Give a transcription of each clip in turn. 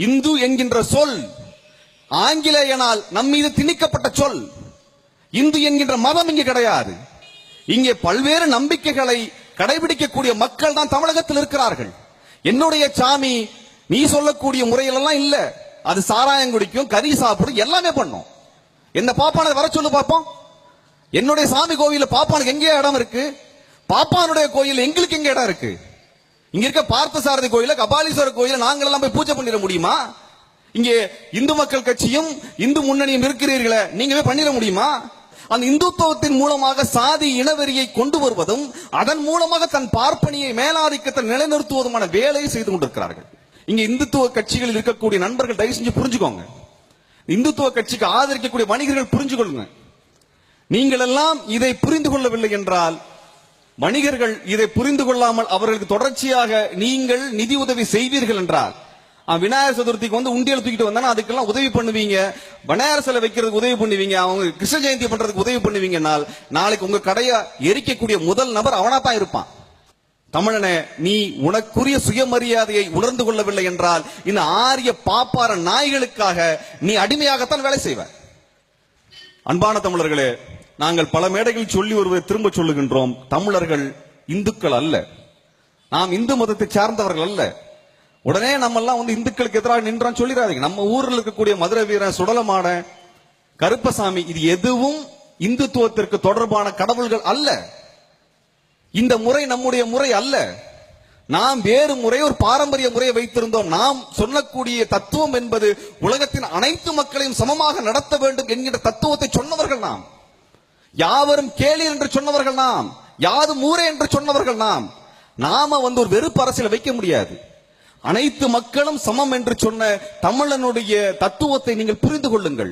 இந்து என்கின்ற சொல் ஆங்கிலேயனால் நம் மீது திணிக்கப்பட்ட சொல். இந்து என்கின்ற மதம் இங்கே கிடையாது. இங்கே பல்வேறு நம்பிக்கைகளை கடைபிடிக்கக்கூடிய மக்கள் தான் தமிழகத்தில் இருக்கிறார்கள். என்னுடைய சாமி நீ சொல்லக்கூடிய முறையிலெல்லாம் இல்ல, அது சாராயம் குடிக்கும், கறி சாப்பிடும், எல்லாமே பண்ணும். என்ன பாப்பான வர சொல்லு பாப்போம். என்னுடைய சாமி கோவில பாப்பானுக்கு எங்கே இடம் இருக்கு? பாப்பானுடைய கோயில் எங்களுக்கு எங்க இடம் இருக்கு? இங்க இருக்க பார்த்த சாரதி கோயில, கபாலீஸ்வரர் கோயில நாங்கள் எல்லாம் போய் பூஜை பண்ணிட முடியுமா? இங்கே இந்து மக்கள் கட்சியும் இந்து முன்னணியும் இருக்கிறீர்களே, நீங்க பண்ணிட முடியுமா? அந்த இந்துத்துவத்தின் மூலமாக சாதி இனவெறியை கொண்டு வருவதும் அதன் மூலமாக தன் பார்ப்பனியை மேலாதிக்கத்தை நிலைநிறுத்துவதுமான வேலையை செய்து கொண்டிருக்கிறார்கள். இங்க இந்துத்துவ கட்சிகளில் இருக்கக்கூடிய நண்பர்கள் தயவு செஞ்சு புரிஞ்சுக்கோங்க. இந்துத்துவ கட்சிக்கு ஆதரிக்கக்கூடிய வணிகர்கள் புரிஞ்சுக்கொள்ளுங்க. நீங்கள் எல்லாம் இதை புரிந்து கொள்ளவில்லை என்றால், வணிகர்கள் இதை புரிந்து கொள்ளாமல் அவர்களுக்கு தொடர்ச்சியாக நீங்கள் நிதி உதவி செய்வீர்கள் என்றால், விநாயகர் சதுர்த்திக்கு வந்து உண்டியல் தூக்கிட்டு வந்தா அதுக்கெல்லாம் உதவி பண்ணுவீங்க, விநாயகர் சிலை வைக்கிறதுக்கு உதவி பண்ணுவீங்க, அவங்க கிருஷ்ண ஜெயந்தி பண்றதுக்கு உதவி பண்ணுவீங்கன்னா நாளைக்கு உங்க கடையை எரிக்கக்கூடிய முதல் நபர் அவனா தான் இருப்பான். தமிழனே, நீ உனக்குரிய சுயமரியாதையை உணர்ந்து கொள்ளவில்லை என்றால் இந்த ஆரிய பாப்பார நாய்களுக்காக நீ அடிமையாகத்தான் வேலை செய்வ. அன்பான தமிழர்களே, நாங்கள் பல மேடைகளில் சொல்லி வருவதை திரும்ப சொல்லுகின்றோம். தமிழர்கள் இந்துக்கள் அல்ல, நாம் இந்து மதத்தை சார்ந்தவர்கள் அல்ல. உடனே நம்ம எல்லாம் வந்து இந்துக்களுக்கு எதிராக நின்றான்னு சொல்லிடாதீங்க. நம்ம ஊரில் இருக்கக்கூடிய மதுரை வீரன், சுடலமான, கருப்பசாமி, இது எதுவும் இந்துத்துவத்திற்கு தொடர்பான கடவுள்கள் அல்ல. இந்த முறை நம்முடைய முறை அல்ல. நாம் வேறு முறை, ஒரு பாரம்பரிய முறையை வைத்திருந்தோம். நாம் சொல்லக்கூடிய தத்துவம் என்பது உலகத்தின் அனைத்து மக்களையும் சமமாக நடத்த வேண்டும் என்கின்ற தத்துவத்தை சொன்னவர்கள் நாம். யாவரும் கேளீர் என்று சொன்னவர்கள் நாம். யாதும் ஊரே என்று சொன்னவர்கள் நாம். நாம வந்து ஒரு வெறுப்பு அரசியல் வைக்க முடியாது. அனைத்து மக்களும் சமம் என்று சொன்ன தமிழனுடைய தத்துவத்தை நீங்கள் புரிந்து கொள்ளுங்கள்.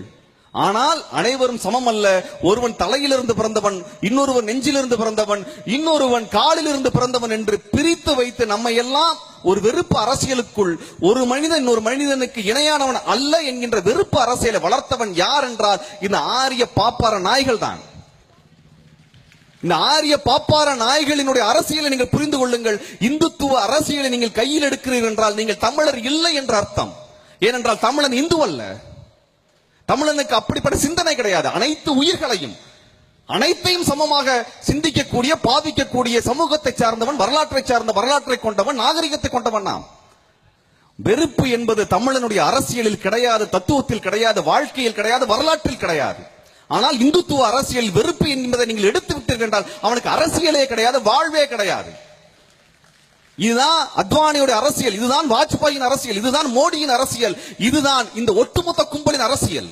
ஆனால் அனைவரும் சமம் அல்ல. ஒருவன் தலையிலிருந்து பிறந்தவன், இன்னொருவன் நெஞ்சிலிருந்து பிறந்தவன், இன்னொருவன் காலிலிருந்து பிறந்தவன் என்று பிரித்து வைத்து நம்மை எல்லாம் ஒரு வெறுப்பு அரசியலுக்குள், ஒரு மனிதன் இன்னொரு மனிதனுக்கு இணையானவன் அல்ல என்கின்ற வெறுப்பு அரசியலை வளர்த்தவன் யார் என்றால் இந்த ஆரிய பாப்பார நாய்கள் தான். இந்த ஆரிய பாப்பார நாய்களினுடைய அரசியலை நீங்கள் புரிந்து கொள்ளுங்கள். இந்துத்துவ அரசியலை நீங்கள் கையில் எடுக்கிறீர்கள் என்றால் நீங்கள் தமிழர் இல்லை என்ற அர்த்தம். ஏனென்றால் தமிழன் இந்து அல்ல. தமிழனுக்கு அப்படிப்பட்ட சிந்தனை கிடையாது. அனைத்து உயிர்களையும், அனைத்தையும் சமமாக சிந்திக்கக்கூடிய, பாதிக்கக்கூடிய சமூகத்தை சார்ந்தவன், வரலாற்றை சார்ந்த, வரலாற்றை கொண்டவன், நாகரிகத்தை கொண்டவன் நாம். வெறுப்பு என்பது தமிழனுடைய அரசியலில் கிடையாது, தத்துவத்தில் கிடையாது, வாழ்க்கையில் கிடையாது, வரலாற்றில் கிடையாது. ஆனால் இந்துத்துவ அரசியல் வெறுப்பு என்பதை நீங்கள் எடுத்து விட்டீர்கள் என்றால் அவனுக்கு அரசியலே கிடையாது, வாழ்வே கிடையாது. இதுதான் அத்வானியுடைய அரசியல், இதுதான் வாஜ்பாயின் அரசியல், இதுதான் மோடியின் அரசியல், இதுதான் இந்த ஒட்டுமொத்த கும்பலின் அரசியல்.